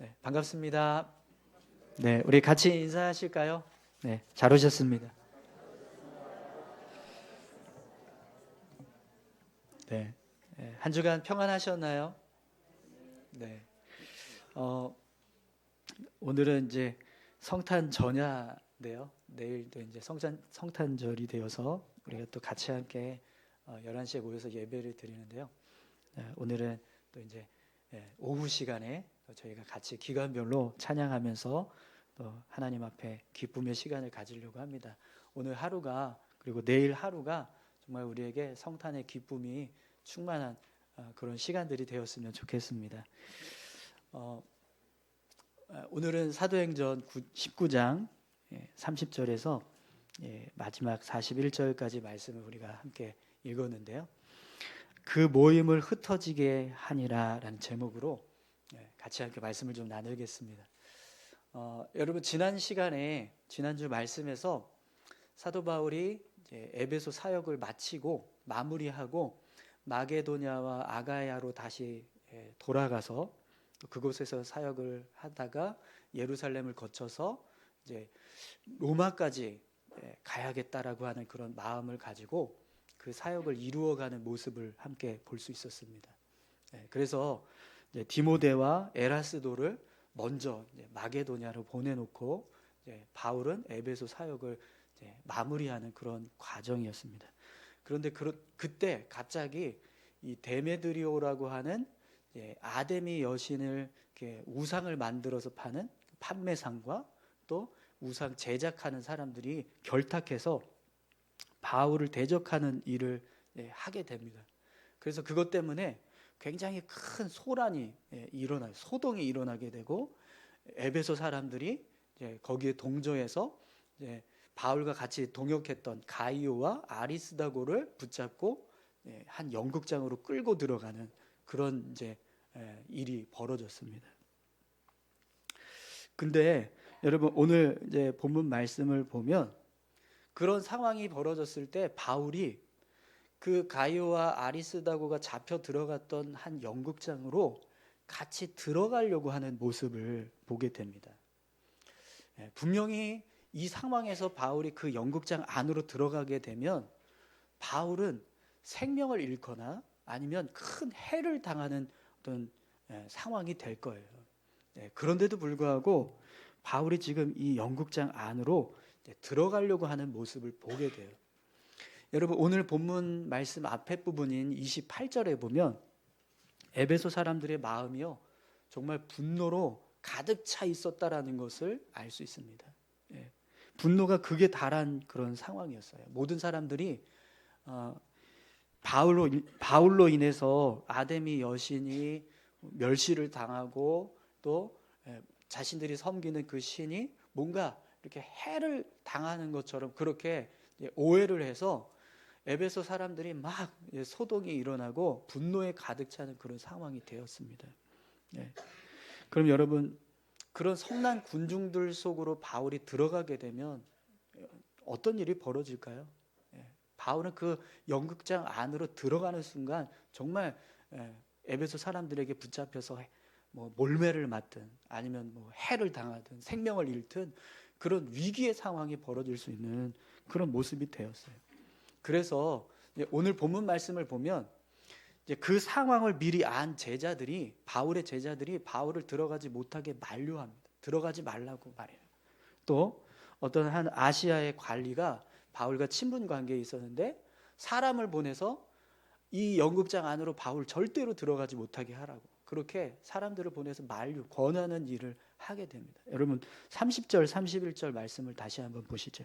네, 반갑습니다. 네, 우리 같이 인사하실까요? 네, 잘 오셨습니다. 네, 한 주간 평안하셨나요? 네, 어, 오늘은 이제 성탄 전야인데요. 내일도 이제 성탄절이 되어서 우리가 또 같이 함께 11시에 모여서 예배를 드리는데요. 오늘은 또 이제 오후 시간에 저희가 같이 기간별로 찬양하면서 또 하나님 앞에 기쁨의 시간을 가지려고 합니다. 오늘 하루가 그리고 내일 하루가 정말 우리에게 성탄의 기쁨이 충만한 그런 시간들이 되었으면 좋겠습니다. 오늘은 사도행전 19장 30절에서 마지막 41절까지 말씀을 우리가 함께 읽었는데요. 그 모임을 흩어지게 하니라라는 제목으로 같이 함께 말씀을 좀 나누겠습니다. 여러분 지난주 말씀에서 사도 바울이 이제 에베소 사역을 마치고 마무리하고 마게도냐와 아가야로 다시 돌아가서 그곳에서 사역을 하다가 예루살렘을 거쳐서 이제 로마까지 가야겠다라고 하는 그런 마음을 가지고 그 사역을 이루어가는 모습을 함께 볼 수 있었습니다. 그래서 디모데와 에라스도를 먼저 마게도냐로 보내놓고 바울은 에베소 사역을 마무리하는 그런 과정이었습니다. 그런데 그때 갑자기 이 데메드리오라고 하는 아데미 여신을 우상을 만들어서 파는 판매상과 또 우상 제작하는 사람들이 결탁해서 바울을 대적하는 일을 하게 됩니다. 그래서 그것 때문에 굉장히 큰 소란이 일어나요. 소동이 일어나게 되고 에베소 사람들이 거기에 동조해서 바울과 같이 동역했던 가이오와 아리스다고를 붙잡고 한 연극장으로 끌고 들어가는 그런 일이 벌어졌습니다. 근데 여러분 오늘 본문 말씀을 보면 그런 상황이 벌어졌을 때 바울이 그 가이오와 아리스다고가 잡혀 들어갔던 한 연극장으로 같이 들어가려고 하는 모습을 보게 됩니다. 분명히 이 상황에서 바울이 그 연극장 안으로 들어가게 되면 바울은 생명을 잃거나 아니면 큰 해를 당하는 어떤 상황이 될 거예요. 그런데도 불구하고 바울이 지금 이 연극장 안으로 들어가려고 하는 모습을 보게 돼요. 여러분 오늘 본문 말씀 앞에 부분인 28절에 보면 에베소 사람들의 마음이요 정말 분노로 가득 차 있었다라는 것을 알 수 있습니다. 분노가 극에 달한 그런 상황이었어요. 모든 사람들이 바울로 인해서 아데미 여신이 멸시를 당하고 또 자신들이 섬기는 그 신이 뭔가 이렇게 해를 당하는 것처럼 그렇게 오해를 해서 에베소 사람들이 막 소동이 일어나고 분노에 가득 차는 그런 상황이 되었습니다. 그럼 여러분 그런 성난 군중들 속으로 바울이 들어가게 되면 어떤 일이 벌어질까요? 바울은 그 연극장 안으로 들어가는 순간 정말 에베소 사람들에게 붙잡혀서 뭐 몰매를 맞든 아니면 뭐 해를 당하든 생명을 잃든 그런 위기의 상황이 벌어질 수 있는 그런 모습이 되었어요. 그래서 오늘 본문 말씀을 보면 이제 그 상황을 미리 안 바울의 제자들이 바울을 들어가지 못하게 만류합니다. 들어가지 말라고 말해요. 또 어떤 한 아시아의 관리가 바울과 친분 관계에 있었는데 사람을 보내서 이 연극장 안으로 바울 절대로 들어가지 못하게 하라고 그렇게 사람들을 보내서 권하는 일을 하게 됩니다. 여러분 30절 31절 말씀을 다시 한번 보시죠.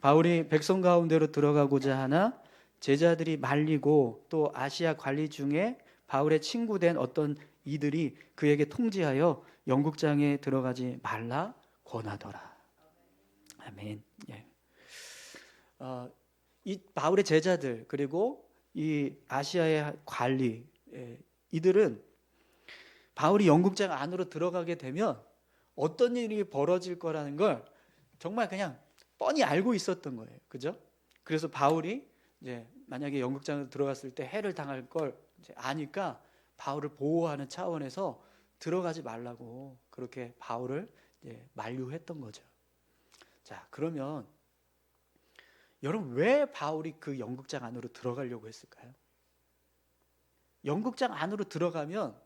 바울이 백성 가운데로 들어가고자 하나 제자들이 말리고 또 아시아 관리 중에 바울의 친구된 어떤 이들이 그에게 통지하여 연극장에 들어가지 말라 권하더라. 아멘. 이 바울의 제자들 그리고 이 아시아의 관리 이들은 바울이 연극장 안으로 들어가게 되면 어떤 일이 벌어질 거라는 걸 정말 그냥 뻔히 알고 있었던 거예요. 그죠? 그래서 바울이 만약에 연극장에 들어갔을 때 해를 당할 걸 아니까 바울을 보호하는 차원에서 들어가지 말라고 그렇게 바울을 만류했던 거죠. 자, 그러면 여러분 왜 바울이 그 연극장 안으로 들어가려고 했을까요? 연극장 안으로 들어가면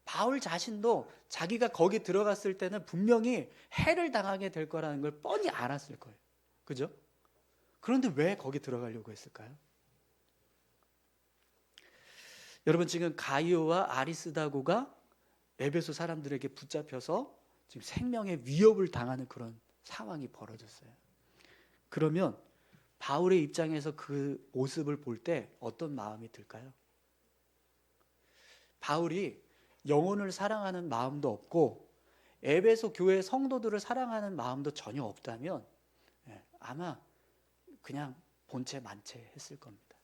바울 자신도 자기가 거기 들어갔을 때는 분명히 해를 당하게 될 거라는 걸 뻔히 알았을 거예요. 그죠? 그런데 왜 거기 들어가려고 했을까요? 여러분 지금 가이오와 아리스다고가 에베소 사람들에게 붙잡혀서 지금 생명의 위협을 당하는 그런 상황이 벌어졌어요. 그러면 바울의 입장에서 그 모습을 볼 때 어떤 마음이 들까요? 바울이 영혼을 사랑하는 마음도 없고 에베소 교회 성도들을 사랑하는 마음도 전혀 없다면 아마 그냥 본체 만체 했을 겁니다.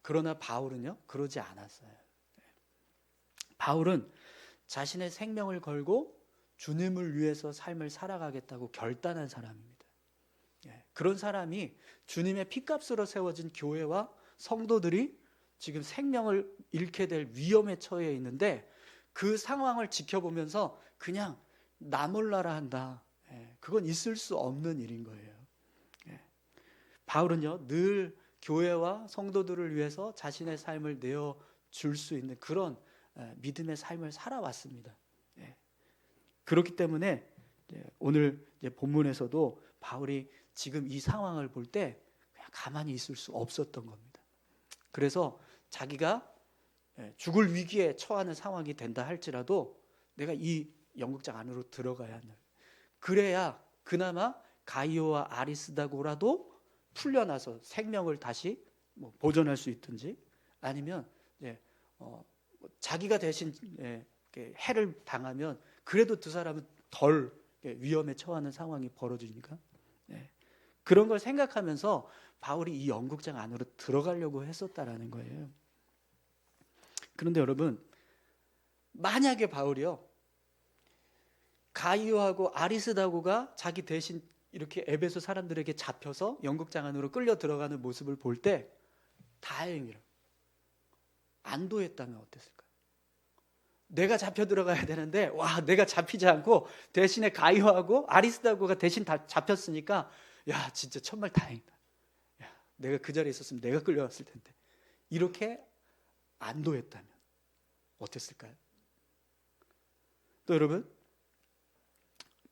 그러나 바울은요 그러지 않았어요. 바울은 자신의 생명을 걸고 주님을 위해서 삶을 살아가겠다고 결단한 사람입니다. 그런 사람이 주님의 피값으로 세워진 교회와 성도들이 지금 생명을 잃게 될 위험에 처해 있는데 그 상황을 지켜보면서 그냥 나 몰라라 한다. 그건 있을 수 없는 일인 거예요. 바울은요 늘 교회와 성도들을 위해서 자신의 삶을 내어줄 수 있는 그런 믿음의 삶을 살아왔습니다. 그렇기 때문에 오늘 본문에서도 바울이 지금 이 상황을 볼 때 그냥 가만히 있을 수 없었던 겁니다. 그래서 자기가 죽을 위기에 처하는 상황이 된다 할지라도 내가 이 연극장 안으로 들어가야 한다. 그래야 그나마 가이오와 아리스다고라도 풀려나서 생명을 다시 보존할 수 있든지 아니면 자기가 대신 해를 당하면 그래도 두 사람은 덜 위험에 처하는 상황이 벌어지니까 그런 걸 생각하면서 바울이 이 연극장 안으로 들어가려고 했었다라는 거예요. 그런데 여러분 만약에 바울이요 가이오하고 아리스다고가 자기 대신 이렇게 에베소 사람들에게 잡혀서 연극장 안으로 끌려 들어가는 모습을 볼 때 다행이라 안도했다면 어땠을까요? 내가 잡혀 들어가야 되는데 내가 잡히지 않고 대신에 가이오하고 아리스다고가 대신 다 잡혔으니까 야 진짜 정말 다행이다. 야, 내가 그 자리에 있었으면 내가 끌려갔을 텐데 이렇게 안도했다면 어땠을까요? 또 여러분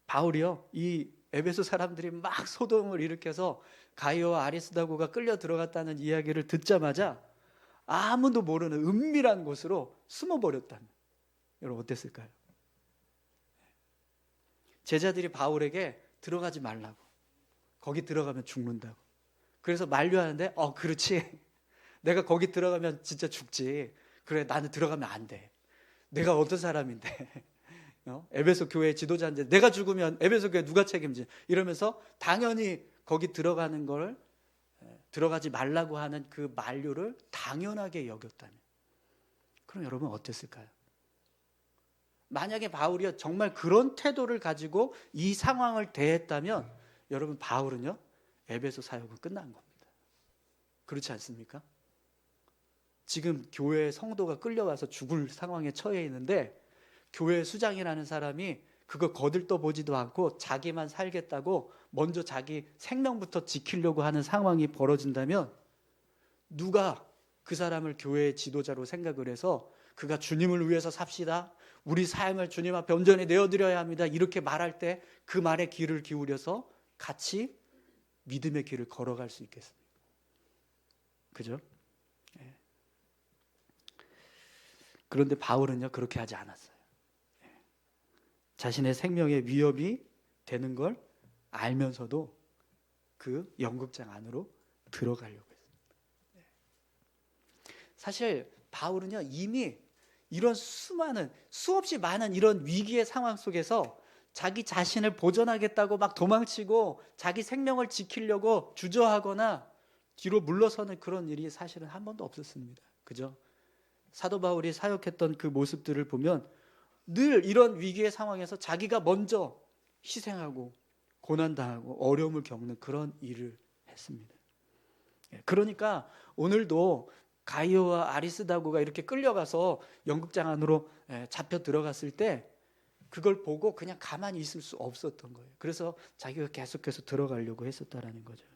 바울이요 이 에베소 사람들이 막 소동을 일으켜서 가이오와 아리스다고가 끌려 들어갔다는 이야기를 듣자마자 아무도 모르는 은밀한 곳으로 숨어버렸다면 여러분 어땠을까요? 제자들이 바울에게 들어가지 말라고 거기 들어가면 죽는다고 그래서 만류하는데 그렇지 내가 거기 들어가면 진짜 죽지 그래 나는 들어가면 안 돼 내가 어떤 사람인데 에베소 교회 지도자인데 내가 죽으면 에베소 교회 누가 책임지 이러면서 당연히 거기 들어가는 걸 들어가지 말라고 하는 그 만류를 당연하게 여겼다면 그럼 여러분 어땠을까요? 만약에 바울이 정말 그런 태도를 가지고 이 상황을 대했다면 여러분 바울은요 에베소 사역은 끝난 겁니다. 그렇지 않습니까? 지금 교회 성도가 끌려와서 죽을 상황에 처해 있는데 교회 수장이라는 사람이 그거 거들떠보지도 않고 자기만 살겠다고 먼저 자기 생명부터 지키려고 하는 상황이 벌어진다면 누가 그 사람을 교회의 지도자로 생각을 해서 그가 주님을 위해서 삽시다 우리 삶을 주님 앞에 온전히 내어드려야 합니다 이렇게 말할 때 그 말에 귀를 기울여서 같이 믿음의 길을 걸어갈 수 있겠습니까? 그죠? 그런데 바울은요 그렇게 하지 않았어요. 자신의 생명의 위협이 되는 걸 알면서도 그 연극장 안으로 들어가려고 했습니다. 사실 바울은요 이미 이런 수없이 많은 이런 위기의 상황 속에서 자기 자신을 보존하겠다고 막 도망치고 자기 생명을 지키려고 주저하거나 뒤로 물러서는 그런 일이 사실은 한 번도 없었습니다. 그죠? 사도 바울이 사역했던 그 모습들을 보면 늘 이런 위기의 상황에서 자기가 먼저 희생하고 고난당하고 어려움을 겪는 그런 일을 했습니다. 그러니까 오늘도 가이오와 아리스다고가 이렇게 끌려가서 연극장 안으로 잡혀 들어갔을 때 그걸 보고 그냥 가만히 있을 수 없었던 거예요. 그래서 자기가 계속해서 들어가려고 했었다라는 거죠.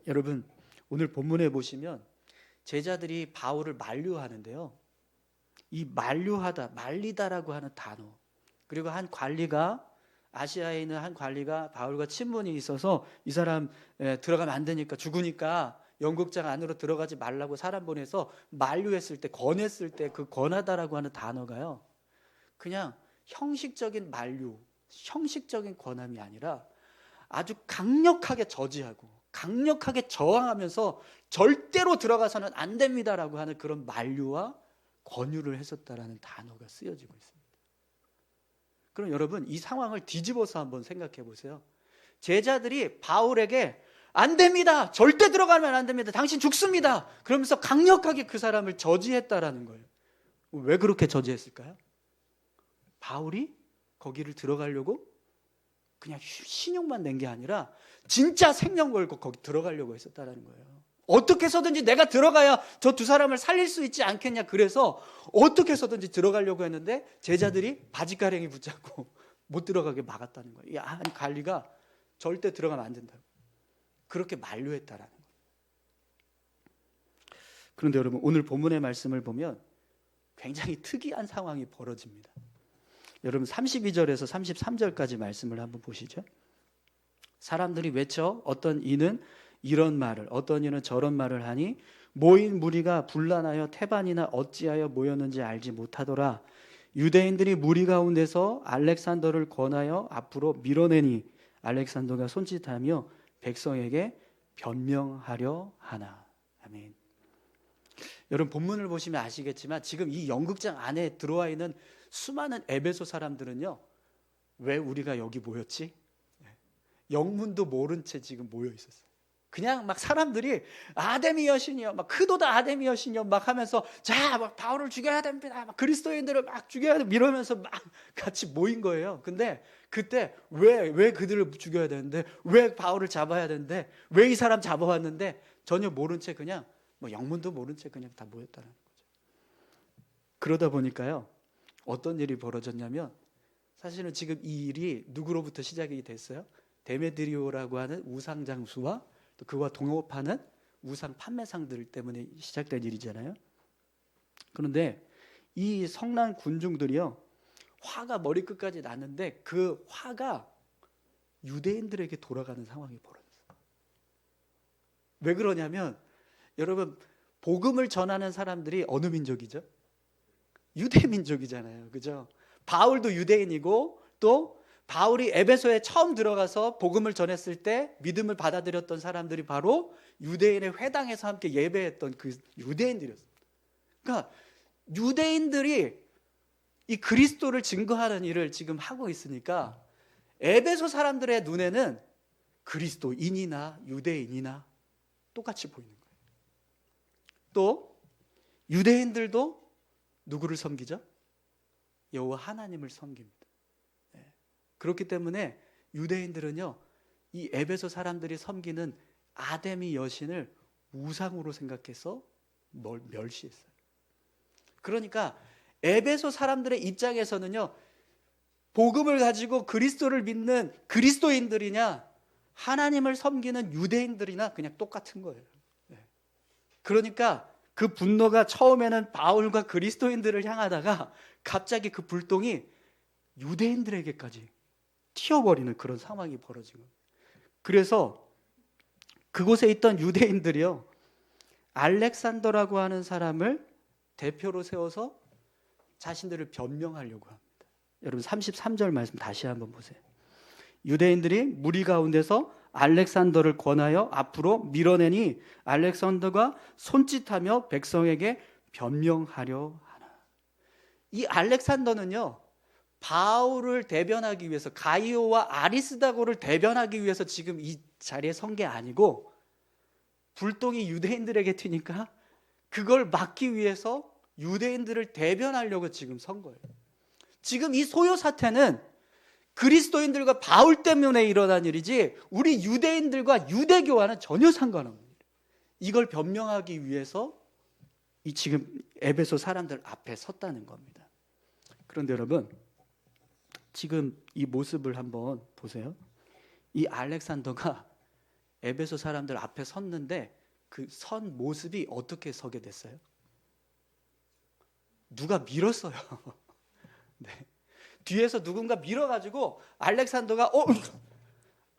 여러분, 오늘 본문에 보시면 제자들이 바울을 만류하는데요. 이 만류하다, 말리다라고 하는 단어, 그리고 한 관리가, 아시아에 있는 한 관리가 바울과 친분이 있어서 이 사람 들어가면 안 되니까, 죽으니까 연극장 안으로 들어가지 말라고 사람 보내서 만류했을 때, 권했을 때 그 권하다라고 하는 단어가요, 그냥 형식적인 만류, 형식적인 권함이 아니라 아주 강력하게 저지하고 강력하게 저항하면서 절대로 들어가서는 안 됩니다라고 하는 그런 만류와 권유를 했었다라는 단어가 쓰여지고 있습니다. 그럼 여러분, 이 상황을 뒤집어서 한번 생각해 보세요. 제자들이 바울에게 안 됩니다, 절대 들어가면 안 됩니다, 당신 죽습니다, 그러면서 강력하게 그 사람을 저지했다라는 거예요. 왜 그렇게 저지했을까요? 바울이 거기를 들어가려고 그냥 신용만 낸 게 아니라 진짜 생명 걸고 거기 들어가려고 했었다라는 거예요. 어떻게 해서든지 내가 들어가야 저 두 사람을 살릴 수 있지 않겠냐, 그래서 어떻게 해서든지 들어가려고 했는데 제자들이 바지가랭이 붙잡고 못 들어가게 막았다는 거예요. 아니, 관리가 절대 들어가면 안 된다고 그렇게 만류했다라는 거예요. 그런데 여러분, 오늘 본문의 말씀을 보면 굉장히 특이한 상황이 벌어집니다. 여러분, 32절에서 33절까지 말씀을 한번 보시죠. 사람들이 외쳐 어떤 이는 이런 말을, 어떤 이는 저런 말을 하니 모인 무리가 분란하여 태반이나 어찌하여 모였는지 알지 못하더라. 유대인들이 무리 가운데서 알렉산더를 권하여 앞으로 밀어내니 알렉산더가 손짓하며 백성에게 변명하려 하나. 아멘. 여러분, 본문을 보시면 아시겠지만 지금 이 연극장 안에 들어와 있는 수많은 에베소 사람들은요, 왜 우리가 여기 모였지? 영문도 모른 채 지금 모여 있었어요. 그냥 막 사람들이 아데미 여신이요, 막 크도다 아데미 여신이요 막 하면서, 자, 막 바울을 죽여야 됩니다, 막 그리스도인들을 막 죽여야 돼, 이러면서 막 같이 모인 거예요. 근데 그때 왜 그들을 죽여야 되는데, 왜 바울을 잡아야 되는데, 왜 이 사람 잡아왔는데, 전혀 모른 채 그냥 뭐 영문도 모른 채 그냥 다 모였다는 거죠. 그러다 보니까요, 어떤 일이 벌어졌냐면, 사실은 지금 이 일이 누구로부터 시작이 됐어요? 데메드리오라고 하는 우상 장수와 또 그와 동업하는 우상 판매상들 때문에 시작된 일이잖아요. 그런데 이 성난 군중들이요, 화가 머리끝까지 났는데 그 화가 유대인들에게 돌아가는 상황이 벌어졌어요. 왜 그러냐면, 여러분, 복음을 전하는 사람들이 어느 민족이죠? 유대 민족이잖아요. 그죠? 바울도 유대인이고, 또 바울이 에베소에 처음 들어가서 복음을 전했을 때 믿음을 받아들였던 사람들이 바로 유대인의 회당에서 함께 예배했던 그 유대인들이었습니다. 그러니까 유대인들이 이 그리스도를 증거하는 일을 지금 하고 있으니까 에베소 사람들의 눈에는 그리스도인이나 유대인이나 똑같이 보이는 거예요. 또 유대인들도 누구를 섬기죠? 여호와 하나님을 섬깁니다. 그렇기 때문에 유대인들은요, 이 에베소 사람들이 섬기는 아데미 여신을 우상으로 생각해서 멸시했어요. 그러니까 에베소 사람들의 입장에서는요, 복음을 가지고 그리스도를 믿는 그리스도인들이냐 하나님을 섬기는 유대인들이나 그냥 똑같은 거예요. 그러니까 그 분노가 처음에는 바울과 그리스도인들을 향하다가 갑자기 그 불똥이 유대인들에게까지 튀어버리는 그런 상황이 벌어진 거예요. 그래서 그곳에 있던 유대인들이요, 알렉산더라고 하는 사람을 대표로 세워서 자신들을 변명하려고 합니다. 여러분, 33절 말씀 다시 한번 보세요. 유대인들이 무리 가운데서 알렉산더를 권하여 앞으로 밀어내니 알렉산더가 손짓하며 백성에게 변명하려 하나. 이 알렉산더는요, 바울을 대변하기 위해서, 가이오와 아리스다고를 대변하기 위해서 지금 이 자리에 선 게 아니고, 불똥이 유대인들에게 튀니까 그걸 막기 위해서 유대인들을 대변하려고 지금 선 거예요. 지금 이 소요 사태는 그리스도인들과 바울 때문에 일어난 일이지 우리 유대인들과 유대교와는 전혀 상관없는 일이에요. 이걸 변명하기 위해서 이 지금 에베소 사람들 앞에 섰다는 겁니다. 그런데 여러분, 지금 이 모습을 한번 보세요. 이 알렉산더가 에베소 사람들 앞에 섰는데 그 선 모습이 어떻게 서게 됐어요? 누가 밀었어요. 네. 뒤에서 누군가 밀어가지고 알렉산더가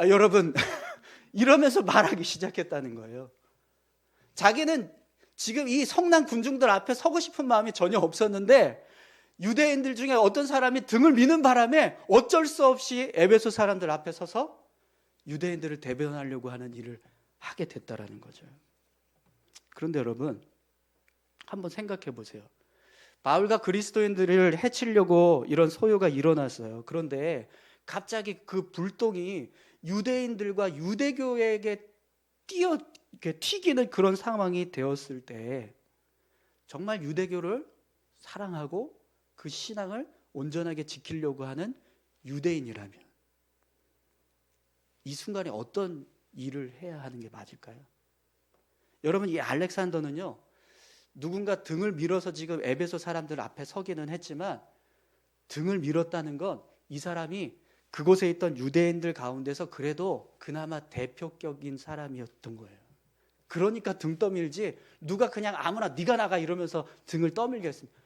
여러분 이러면서 말하기 시작했다는 거예요. 자기는 지금 이 성난 군중들 앞에 서고 싶은 마음이 전혀 없었는데 유대인들 중에 어떤 사람이 등을 미는 바람에 어쩔 수 없이 에베소 사람들 앞에 서서 유대인들을 대변하려고 하는 일을 하게 됐다라는 거죠. 그런데 여러분, 한번 생각해 보세요. 바울과 그리스도인들을 해치려고 이런 소요가 일어났어요. 그런데 갑자기 그 불똥이 유대인들과 유대교에게 튀기는 그런 상황이 되었을 때 정말 유대교를 사랑하고 그 신앙을 온전하게 지키려고 하는 유대인이라면 이 순간에 어떤 일을 해야 하는 게 맞을까요? 여러분, 이 알렉산더는요, 누군가 등을 밀어서 지금 에베소 사람들 앞에 서기는 했지만 등을 밀었다는 건 이 사람이 그곳에 있던 유대인들 가운데서 그래도 그나마 대표격인 사람이었던 거예요. 그러니까 등 떠밀지 누가 그냥 아무나 네가 나가 이러면서 등을 떠밀겠습니까?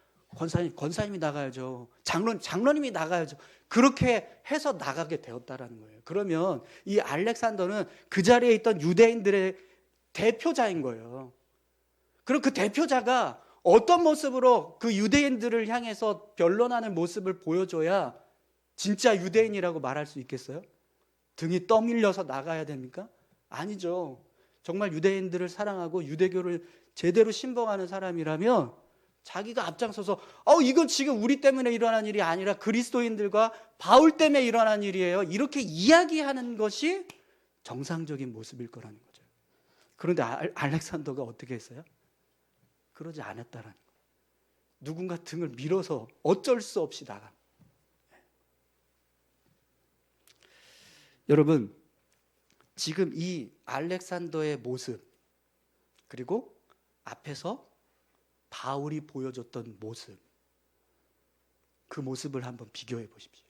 권사님이 나가야죠. 장로님이 나가야죠. 그렇게 해서 나가게 되었다라는 거예요. 그러면 이 알렉산더는 그 자리에 있던 유대인들의 대표자인 거예요. 그리고 그 대표자가 어떤 모습으로 그 유대인들을 향해서 변론하는 모습을 보여줘야 진짜 유대인이라고 말할 수 있겠어요? 등이 떠밀려서 나가야 됩니까? 아니죠. 정말 유대인들을 사랑하고 유대교를 제대로 신봉하는 사람이라면 자기가 앞장서서 이건 지금 우리 때문에 일어난 일이 아니라 그리스도인들과 바울 때문에 일어난 일이에요. 이렇게 이야기하는 것이 정상적인 모습일 거라는 거죠. 그런데 알렉산더가 어떻게 했어요? 그러지 않았다라는 거예요. 누군가 등을 밀어서 어쩔 수 없이 나간. 여러분, 지금 이 알렉산더의 모습 그리고 앞에서 바울이 보여줬던 모습, 그 모습을 한번 비교해 보십시오.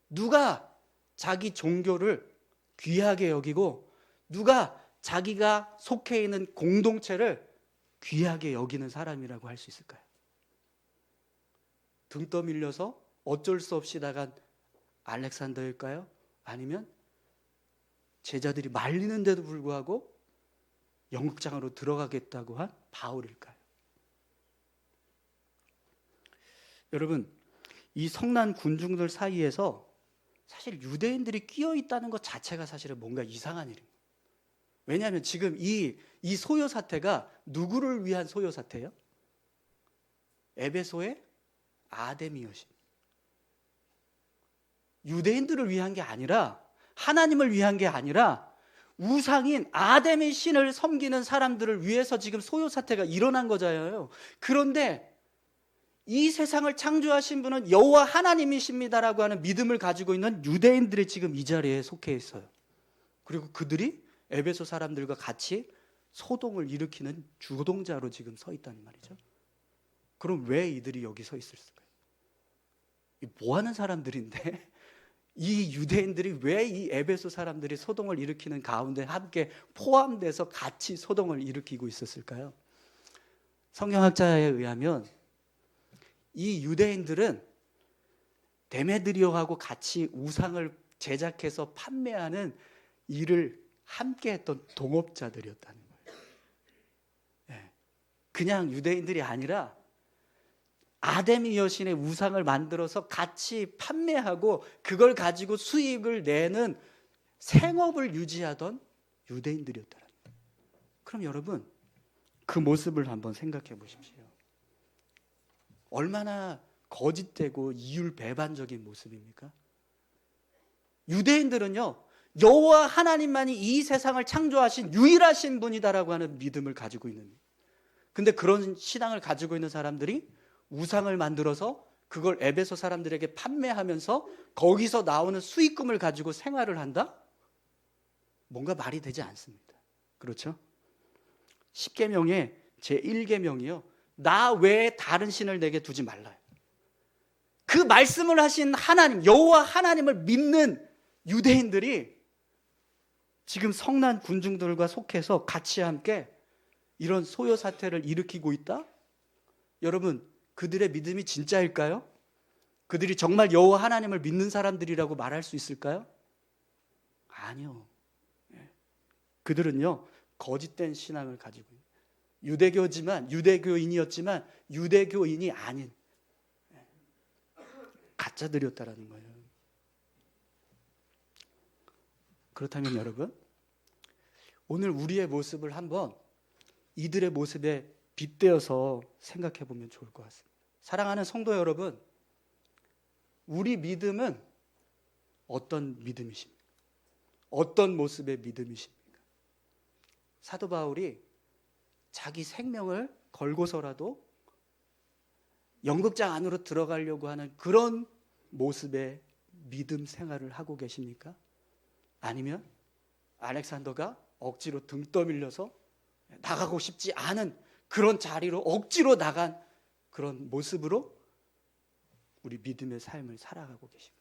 누가 자기 종교를 귀하게 여기고 누가 자기가 속해 있는 공동체를 귀하게 여기는 사람이라고 할 수 있을까요? 등 떠밀려서 어쩔 수 없이 나간 알렉산더일까요? 아니면 제자들이 말리는데도 불구하고 영국장으로 들어가겠다고 한 바울일까요? 여러분, 이 성난 군중들 사이에서 사실 유대인들이 끼어 있다는 것 자체가 사실은 뭔가 이상한 일입니다. 왜냐하면 지금 이 소요 사태가 누구를 위한 소요 사태예요? 에베소의 아데미 여신. 유대인들을 위한 게 아니라, 하나님을 위한 게 아니라 우상인 아데미 신을 섬기는 사람들을 위해서 지금 소요 사태가 일어난 거잖아요. 그런데 이 세상을 창조하신 분은 여호와 하나님이십니다라고 하는 믿음을 가지고 있는 유대인들이 지금 이 자리에 속해 있어요. 그리고 그들이 에베소 사람들과 같이 소동을 일으키는 주동자로 지금 서 있다는 말이죠. 그럼 왜 이들이 여기 서 있을까요? 뭐 하는 사람들인데 이 유대인들이 왜 이 에베소 사람들이 소동을 일으키는 가운데 함께 포함돼서 같이 소동을 일으키고 있었을까요? 성경학자에 의하면 이 유대인들은 데메드리오하고 같이 우상을 제작해서 판매하는 일을 함께 했던 동업자들이었다는 거예요. 네. 그냥 유대인들이 아니라 아데미 여신의 우상을 만들어서 같이 판매하고 그걸 가지고 수익을 내는 생업을 유지하던 유대인들이었다는 거예요. 그럼 여러분, 그 모습을 한번 생각해 보십시오. 얼마나 거짓되고 이율배반적인 모습입니까? 유대인들은요, 여호와 하나님만이 이 세상을 창조하신 유일하신 분이다라고 하는 믿음을 가지고 있는, 근데 그런 신앙을 가지고 있는 사람들이 우상을 만들어서 그걸 에베소 사람들에게 판매하면서 거기서 나오는 수익금을 가지고 생활을 한다? 뭔가 말이 되지 않습니다. 그렇죠? 십계명의 제1계명이요. 나 외에 다른 신을 내게 두지 말라요. 그 말씀을 하신 하나님, 여호와 하나님을 믿는 유대인들이 지금 성난 군중들과 속해서 같이 함께 이런 소요 사태를 일으키고 있다? 여러분, 그들의 믿음이 진짜일까요? 그들이 정말 여호와 하나님을 믿는 사람들이라고 말할 수 있을까요? 아니요. 그들은요, 거짓된 신앙을 가지고 있는, 유대교인이었지만 유대교인이 아닌 가짜들이었다라는 거예요. 그렇다면 여러분, 오늘 우리의 모습을 한번 이들의 모습에 빗대어서 생각해 보면 좋을 것 같습니다. 사랑하는 성도 여러분, 우리 믿음은 어떤 믿음이십니까? 어떤 모습의 믿음이십니까? 사도 바울이 자기 생명을 걸고서라도 연극장 안으로 들어가려고 하는 그런 모습의 믿음 생활을 하고 계십니까? 아니면 알렉산더가 억지로 등 떠밀려서 나가고 싶지 않은 그런 자리로 억지로 나간 그런 모습으로 우리 믿음의 삶을 살아가고 계신가요?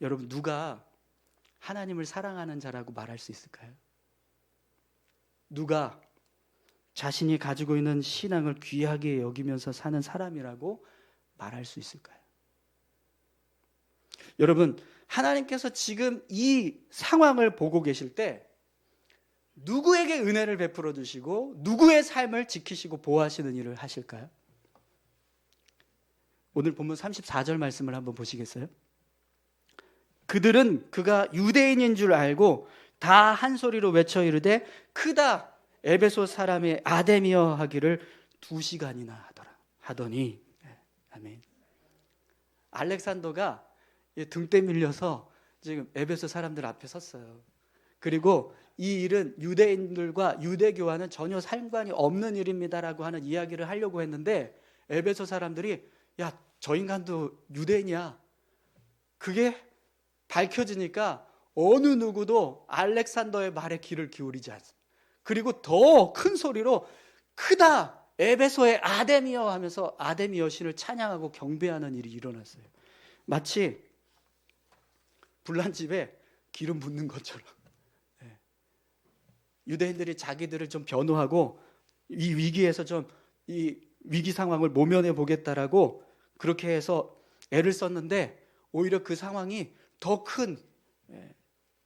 여러분, 누가 하나님을 사랑하는 자라고 말할 수 있을까요? 누가 자신이 가지고 있는 신앙을 귀하게 여기면서 사는 사람이라고 말할 수 있을까요? 여러분, 하나님께서 지금 이 상황을 보고 계실 때 누구에게 은혜를 베풀어 주시고 누구의 삶을 지키시고 보호하시는 일을 하실까요? 오늘 본문 34절 말씀을 한번 보시겠어요? 그들은 그가 유대인인 줄 알고 다 한 소리로 외쳐 이르되 크다 에베소 사람의 아데미여 하기를 2시간이나 하더니. 아멘. 알렉산더가 등대 밀려서 지금 에베소 사람들 앞에 섰어요. 그리고 이 일은 유대인들과 유대교와는 전혀 상관이 없는 일입니다라고 하는 이야기를 하려고 했는데 에베소 사람들이 야, 저 인간도 유대인이야. 그게 밝혀지니까 어느 누구도 알렉산더의 말에 귀를 기울이지 않습니다. 그리고 더 큰 소리로 크다 에베소의 아데미여 하면서 아데미 여신을 찬양하고 경배하는 일이 일어났어요. 마치 불난 집에 기름 붓는 것처럼 유대인들이 자기들을 좀 변호하고 이 위기에서 좀 이 위기 상황을 모면해 보겠다라고 그렇게 해서 애를 썼는데 오히려 그 상황이 더 큰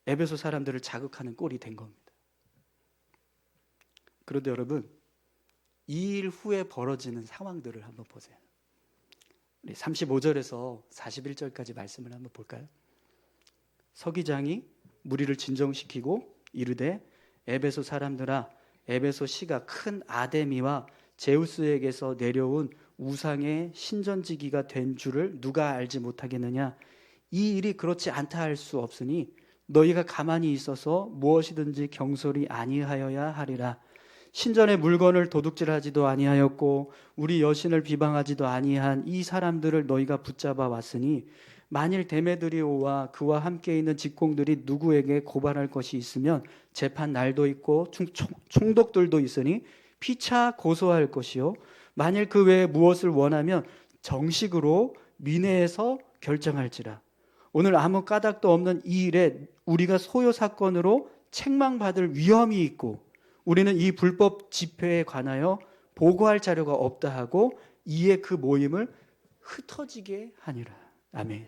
에베소 사람들을 자극하는 꼴이 된 겁니다. 그런데 여러분, 이 일 후에 벌어지는 상황들을 한번 보세요. 35절에서 41절까지 말씀을 한번 볼까요? 서기장이 무리를 진정시키고 이르되 에베소 사람들아 에베소 시가 큰 아데미와 제우스에게서 내려온 우상의 신전지기가 된 줄을 누가 알지 못하겠느냐? 이 일이 그렇지 않다 할 수 없으니 너희가 가만히 있어서 무엇이든지 경솔히 아니하여야 하리라. 신전의 물건을 도둑질하지도 아니하였고 우리 여신을 비방하지도 아니한 이 사람들을 너희가 붙잡아 왔으니 만일 데메드리오와 그와 함께 있는 직공들이 누구에게 고발할 것이 있으면 재판 날도 있고 총독들도 있으니 피차 고소할 것이요 만일 그 외에 무엇을 원하면 정식으로 민회에서 결정할지라. 오늘 아무 까닭도 없는 이 일에 우리가 소요 사건으로 책망받을 위험이 있고 우리는 이 불법 집회에 관하여 보고할 자료가 없다 하고 이에 그 모임을 흩어지게 하니라. 아멘.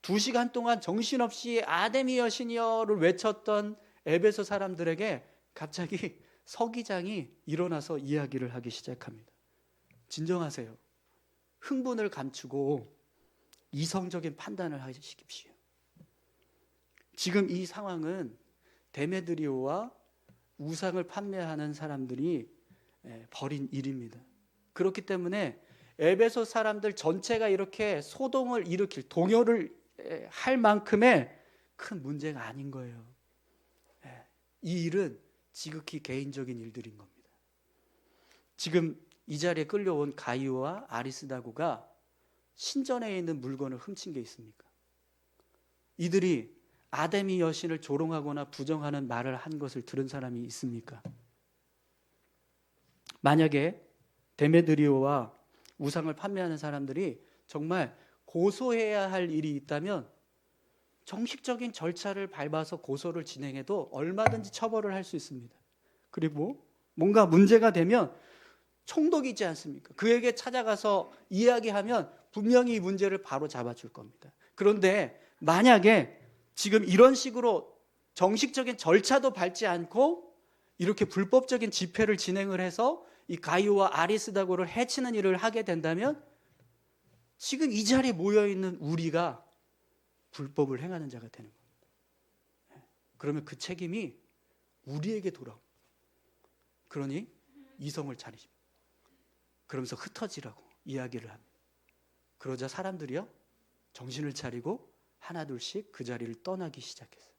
2시간 동안 정신없이 아데미 여신이여를 외쳤던 에베소 사람들에게 갑자기 서기장이 일어나서 이야기를 하기 시작합니다. 진정하세요. 흥분을 감추고 이성적인 판단을 하십시오. 지금 이 상황은 데메드리오와 우상을 판매하는 사람들이 벌인 일입니다. 그렇기 때문에 에베소 사람들 전체가 이렇게 소동을 일으킬 동요를 할 만큼의 큰 문제가 아닌 거예요. 이 일은 지극히 개인적인 일들인 겁니다. 지금 이 자리에 끌려온 가이오와 아리스다고가 신전에 있는 물건을 훔친 게 있습니까? 이들이 아데미 여신을 조롱하거나 부정하는 말을 한 것을 들은 사람이 있습니까? 만약에 데메드리오와 우상을 판매하는 사람들이 정말 고소해야 할 일이 있다면 정식적인 절차를 밟아서 고소를 진행해도 얼마든지 처벌을 할 수 있습니다. 그리고 뭔가 문제가 되면 총독이지 않습니까? 그에게 찾아가서 이야기하면 분명히 이 문제를 바로 잡아줄 겁니다. 그런데 만약에 지금 이런 식으로 정식적인 절차도 밟지 않고 이렇게 불법적인 집회를 진행을 해서 이 가이오와 아리스다고를 해치는 일을 하게 된다면 지금 이 자리에 모여있는 우리가 불법을 행하는 자가 되는 겁니다. 그러면 그 책임이 우리에게 돌아옵니다. 그러니 이성을 차리십니다. 그러면서 흩어지라고 이야기를 합니다. 그러자 사람들이요 정신을 차리고 하나둘씩 그 자리를 떠나기 시작했어요.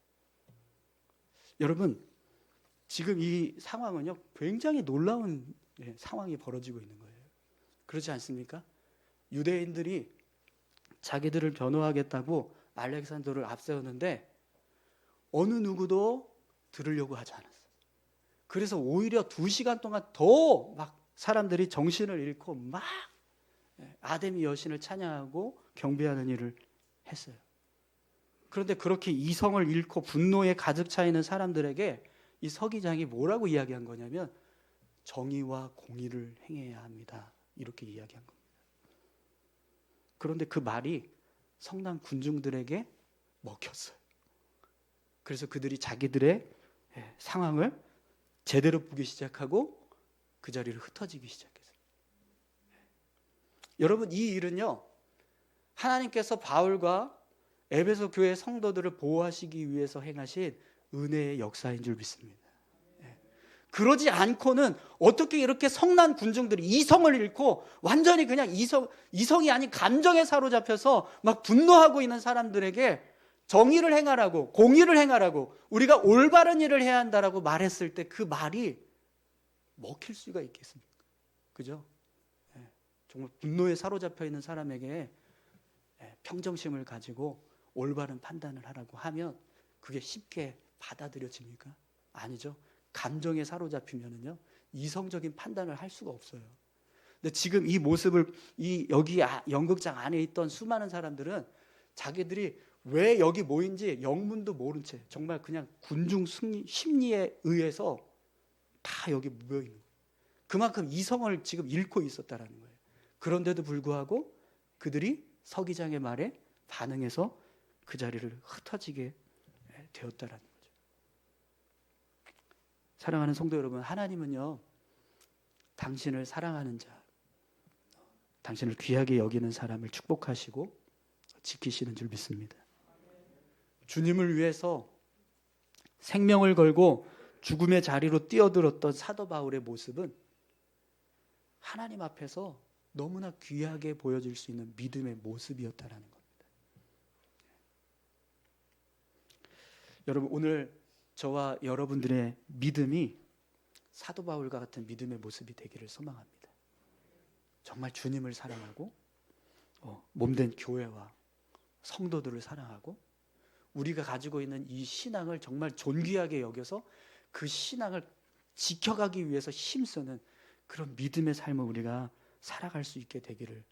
여러분, 지금 이 상황은요 굉장히 놀라운 상황이 벌어지고 있는 거예요. 그렇지 않습니까? 유대인들이 자기들을 변호하겠다고 알렉산더를 앞세웠는데 어느 누구도 들으려고 하지 않았어요. 그래서 오히려 2시간 동안 더 막 사람들이 정신을 잃고 막 아데미 여신을 찬양하고 경배하는 일을 했어요. 그런데 그렇게 이성을 잃고 분노에 가득 차 있는 사람들에게 이 서기장이 뭐라고 이야기한 거냐면 정의와 공의를 행해야 합니다. 이렇게 이야기한 겁니다. 그런데 그 말이 성난 군중들에게 먹혔어요. 그래서 그들이 자기들의 상황을 제대로 보기 시작하고 그 자리를 흩어지기 시작했어요. 여러분, 이 일은요 하나님께서 바울과 에베소 교회 성도들을 보호하시기 위해서 행하신 은혜의 역사인 줄 믿습니다. 그러지 않고는 어떻게 이렇게 성난 군중들이 이성을 잃고 완전히 그냥 이성이 아닌 감정에 사로잡혀서 막 분노하고 있는 사람들에게 정의를 행하라고 공의를 행하라고 우리가 올바른 일을 해야 한다라고 말했을 때 그 말이 먹힐 수가 있겠습니까? 그죠? 정말 분노에 사로잡혀 있는 사람에게 평정심을 가지고 올바른 판단을 하라고 하면 그게 쉽게 받아들여집니까? 아니죠. 감정에 사로잡히면은요 이성적인 판단을 할 수가 없어요. 근데 지금 이 모습을 여기 연극장 안에 있던 수많은 사람들은 자기들이 왜 여기 모인지 영문도 모른 채 정말 그냥 군중 심리에 의해서 다 여기 모여 있는 거예요. 그만큼 이성을 지금 잃고 있었다라는 거예요. 그런데도 불구하고 그들이 서기장의 말에 반응해서 그 자리를 흩어지게 되었다라는 거예요. 사랑하는 성도 여러분, 하나님은요 당신을 사랑하는 자, 당신을 귀하게 여기는 사람을 축복하시고 지키시는 줄 믿습니다. 주님을 위해서 생명을 걸고 죽음의 자리로 뛰어들었던 사도 바울의 모습은 하나님 앞에서 너무나 귀하게 보여질 수 있는 믿음의 모습이었다라는 겁니다. 여러분, 오늘 저와 여러분들의 믿음이 사도 바울과 같은 믿음의 모습이 되기를 소망합니다. 정말 주님을 사랑하고 몸된 교회와 성도들을 사랑하고 우리가 가지고 있는 이 신앙을 정말 존귀하게 여겨서 그 신앙을 지켜가기 위해서 힘쓰는 그런 믿음의 삶을 우리가 살아갈 수 있게 되기를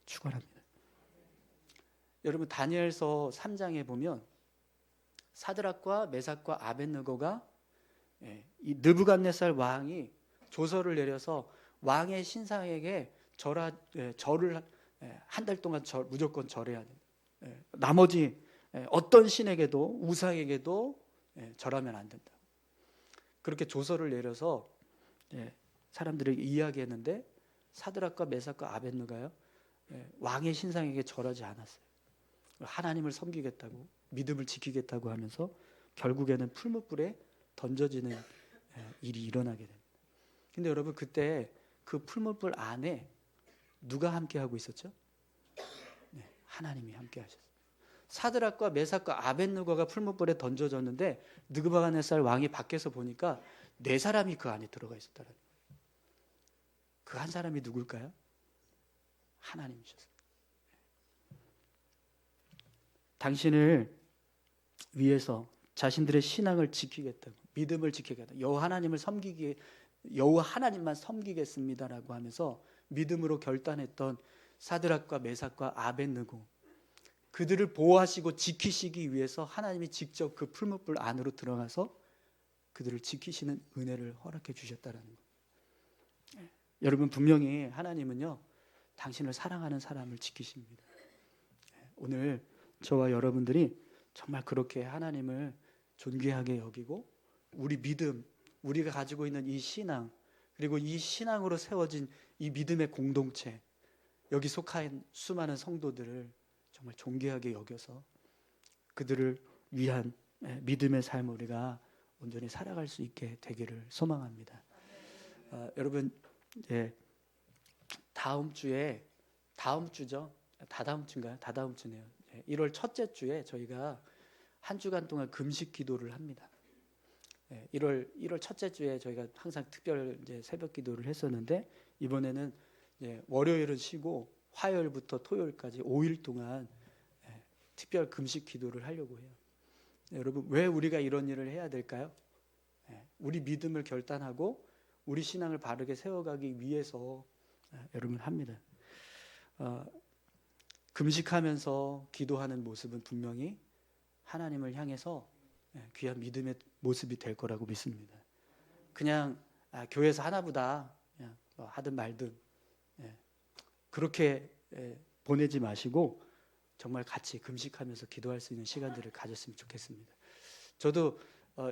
축원합니다. 여러분, 다니엘서 3장에 보면 사드락과 메삭과 아벳느고가 이 느부갓네살 왕이 조서를 내려서 왕의 신상에게 절을 한 달 동안 무조건 절해야 된다. 나머지 어떤 신에게도 우상에게도 절하면 안 된다. 그렇게 조서를 내려서 사람들에게 이야기했는데 사드락과 메삭과 아벳느고가요 왕의 신상에게 절하지 않았어요. 하나님을 섬기겠다고 믿음을 지키겠다고 하면서 결국에는 풀무불에 던져지는 일이 일어나게 됩니다. 근데 여러분, 그때 그 풀무불 안에 누가 함께 하고 있었죠? 하나님이 함께 하셨어요. 사드락과 메삭과 아벳느고가 풀무불에 던져졌는데 느부갓네살 왕이 밖에서 보니까 4사람이 그 안에 들어가 있었다는 거예요. 그 한 사람이 누굴까요? 하나님이셨습니다. 당신을 위해서 자신들의 신앙을 지키겠다, 믿음을 지키겠다, 여호와 하나님을 섬기기, 여호와 하나님만 섬기겠습니다라고 하면서 믿음으로 결단했던 사드락과 메삭과 아벳느고, 그들을 보호하시고 지키시기 위해서 하나님이 직접 그 풀무불 안으로 들어가서 그들을 지키시는 은혜를 허락해 주셨다는 것. 여러분, 분명히 하나님은요, 당신을 사랑하는 사람을 지키십니다. 오늘 저와 여러분들이 정말 그렇게 하나님을 존귀하게 여기고, 우리 믿음, 우리가 가지고 있는 이 신앙, 그리고 이 신앙으로 세워진 이 믿음의 공동체, 여기 속한 수많은 성도들을 정말 존귀하게 여겨서 그들을 위한 믿음의 삶을 우리가 온전히 살아갈 수 있게 되기를 소망합니다. 여러분, 다음 주에, 다다음 주네요. 1월 첫째 주에 저희가 한 주간 동안 금식 기도를 합니다. 1월 첫째 주에 저희가 항상 특별 새벽 기도를 했었는데, 이번에는 월요일은 쉬고 화요일부터 토요일까지 5일 동안 특별 금식 기도를 하려고 해요. 여러분, 왜 우리가 이런 일을 해야 될까요? 우리 믿음을 결단하고 우리 신앙을 바르게 세워가기 위해서 여러분 합니다. 금식하면서 기도하는 모습은 분명히 하나님을 향해서 귀한 믿음의 모습이 될 거라고 믿습니다. 그냥 교회에서 하나보다 그냥 하든 말든 그렇게 보내지 마시고 정말 같이 금식하면서 기도할 수 있는 시간들을 가졌으면 좋겠습니다. 저도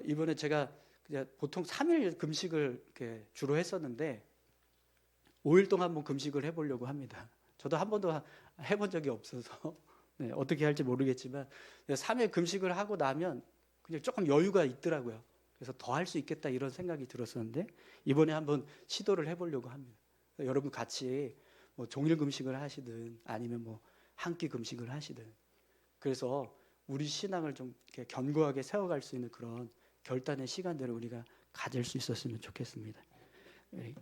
이번에 제가 그냥 보통 3일 금식을 이렇게 주로 했었는데 5일 동안 한번 금식을 해보려고 합니다. 저도 한 번도 해본 적이 없어서 어떻게 할지 모르겠지만 3일 금식을 하고 나면 그냥 조금 여유가 있더라고요. 그래서 더 할 수 있겠다 이런 생각이 들었었는데 이번에 한번 시도를 해보려고 합니다. 여러분 같이 뭐 종일 금식을 하시든 아니면 뭐 한 끼 금식을 하시든, 그래서 우리 신앙을 좀 이렇게 견고하게 세워갈 수 있는 그런 결단의 시간들을 우리가 가질 수 있었으면 좋겠습니다. 우리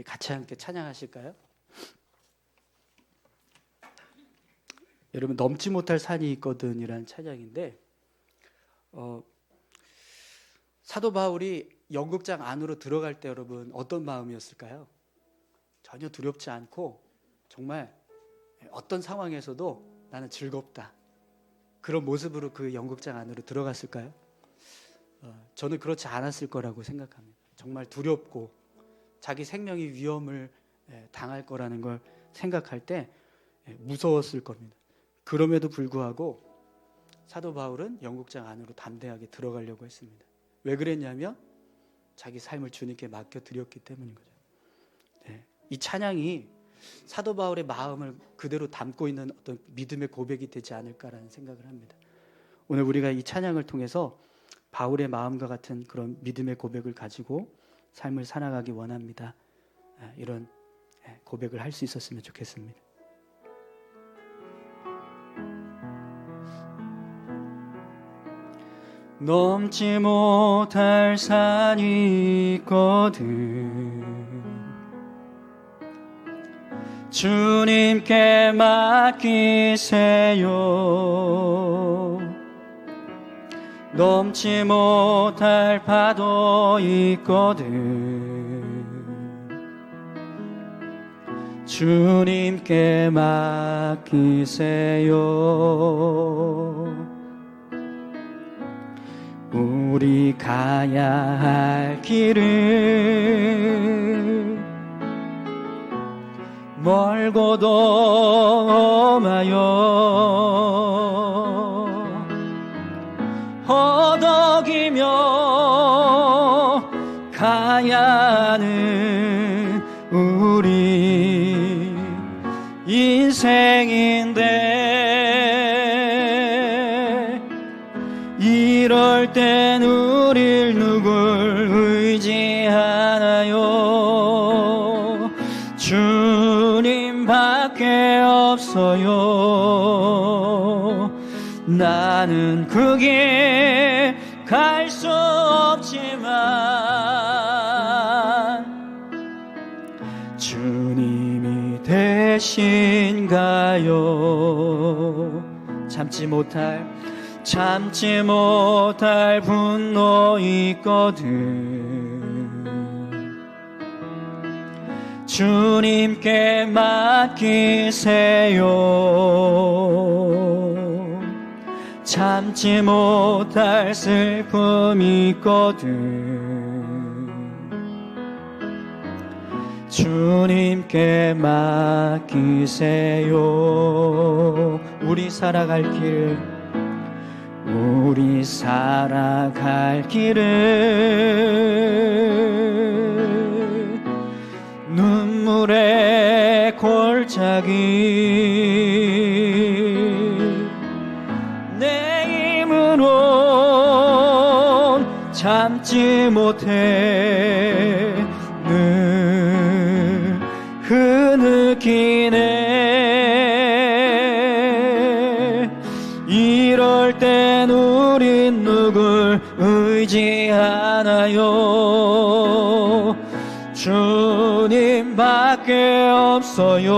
같이 함께 찬양하실까요? 여러분, 넘지 못할 산이 있거든 이라는 찬양인데, 사도 바울이 연극장 안으로 들어갈 때 여러분 어떤 마음이었을까요? 전혀 두렵지 않고 정말 어떤 상황에서도 나는 즐겁다, 그런 모습으로 그 연극장 안으로 들어갔을까요? 저는 그렇지 않았을 거라고 생각합니다. 정말 두렵고 자기 생명이 위험을 당할 거라는 걸 생각할 때 무서웠을 겁니다. 그럼에도 불구하고 사도 바울은 연극장 안으로 담대하게 들어가려고 했습니다. 왜 그랬냐면 자기 삶을 주님께 맡겨드렸기 때문인 거죠. 이 찬양이 사도 바울의 마음을 그대로 담고 있는 어떤 믿음의 고백이 되지 않을까라는 생각을 합니다. 오늘 우리가 이 찬양을 통해서 바울의 마음과 같은 그런 믿음의 고백을 가지고 삶을 살아가기 원합니다. 이런 고백을 할 수 있었으면 좋겠습니다. 넘지 못할 산이 있거든 주님께 맡기세요. 넘지 못할 파도 있거든 주님께 맡기세요. 우리 가야 할 길을 멀고도 험하여 허덕이며 가야 하는 우리 인생인데, 이럴 땐 우릴 누굴 의지하나요? 주님밖에 없어요. 나는 그 길 갈 수 없지만 주님이 대신 가요. 참지 못할 참지 못할 분노 있거든. 주님께 맡기세요. 참지 못할 슬픔 있거든. 주님께 맡기세요. 우리 살아갈 길을 눈물의 골짜기 내 힘으론 참지 못해 늘 흐느끼네. 이럴 땐 우린 누굴 의지하나요? 주님밖에 없어요.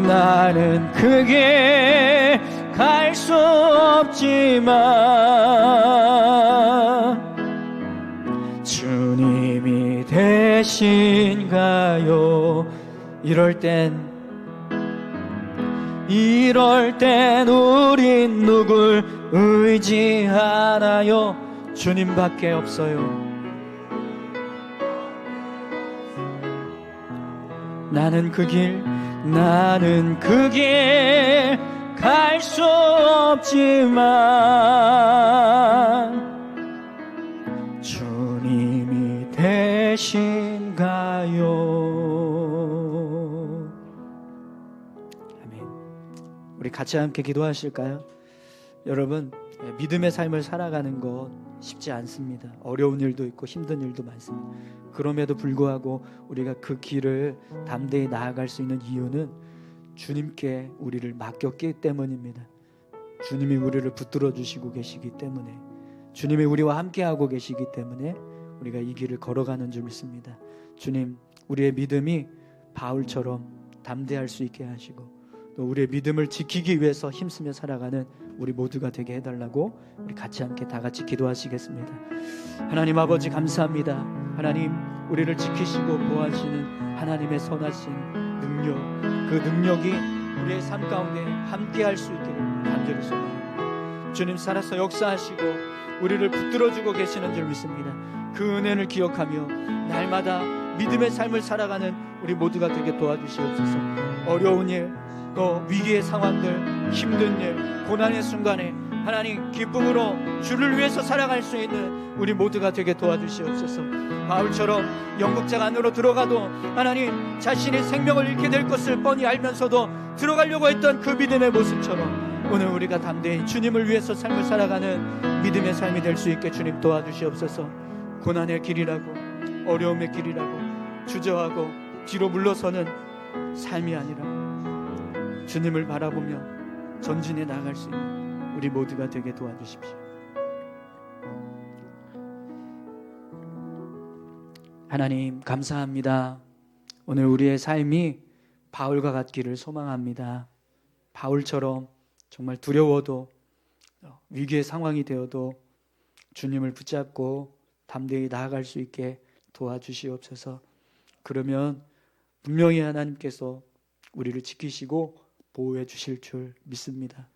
나는 크게 갈 수 없지만 주님이 되신가요? 이럴 땐 우린 누굴 의지하나요? 주님밖에 없어요. 나는 그 길 갈 수 없지만 주님이 되신가요? 아멘. 우리 같이 함께 기도하실까요? 여러분, 믿음의 삶을 살아가는 것 쉽지 않습니다. 어려운 일도 있고 힘든 일도 많습니다. 그럼에도 불구하고 우리가 그 길을 담대히 나아갈 수 있는 이유는 주님께 우리를 맡겼기 때문입니다. 주님이 우리를 붙들어 주시고 계시기 때문에, 주님이 우리와 함께하고 계시기 때문에 우리가 이 길을 걸어가는 줄 믿습니다. 주님, 우리의 믿음이 바울처럼 담대할 수 있게 하시고 또 우리의 믿음을 지키기 위해서 힘쓰며 살아가는 우리 모두가 되게 해달라고 우리 같이 함께 다 같이 기도하시겠습니다. 하나님 아버지 감사합니다. 하나님, 우리를 지키시고 보호하시는 하나님의 선하신 능력, 그 능력이 우리의 삶 가운데 함께할 수 있기를 간절히 소망합니다. 주님 살아서 역사하시고 우리를 붙들어주고 계시는 줄 믿습니다. 그 은혜를 기억하며 날마다 믿음의 삶을 살아가는 우리 모두가 되게 도와주시옵소서. 어려운 일, 또 위기의 상황들, 힘든 일, 고난의 순간에 하나님 기쁨으로 주를 위해서 살아갈 수 있는 우리 모두가 되게 도와주시옵소서. 바울처럼 영국장 안으로 들어가도 하나님 자신의 생명을 잃게 될 것을 뻔히 알면서도 들어가려고 했던 그 믿음의 모습처럼 오늘 우리가 담대히 주님을 위해서 삶을 살아가는 믿음의 삶이 될 수 있게 주님 도와주시옵소서. 고난의 길이라고, 어려움의 길이라고 주저하고 뒤로 물러서는 삶이 아니라 주님을 바라보며 전진해 나아갈 수 있는 우리 모두가 되게 도와주십시오. 하나님 감사합니다. 오늘 우리의 삶이 바울과 같기를 소망합니다. 바울처럼 정말 두려워도 위기의 상황이 되어도 주님을 붙잡고 담대히 나아갈 수 있게 도와주시옵소서. 그러면 분명히 하나님께서 우리를 지키시고 보호해 주실 줄 믿습니다.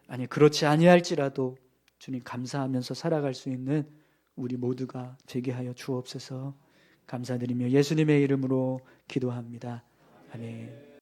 아니, 그렇지 아니할지라도 주님 감사하면서 살아갈 수 있는 우리 모두가 되게 하여 주옵소서. 감사드리며 예수님의 이름으로 기도합니다. 아멘.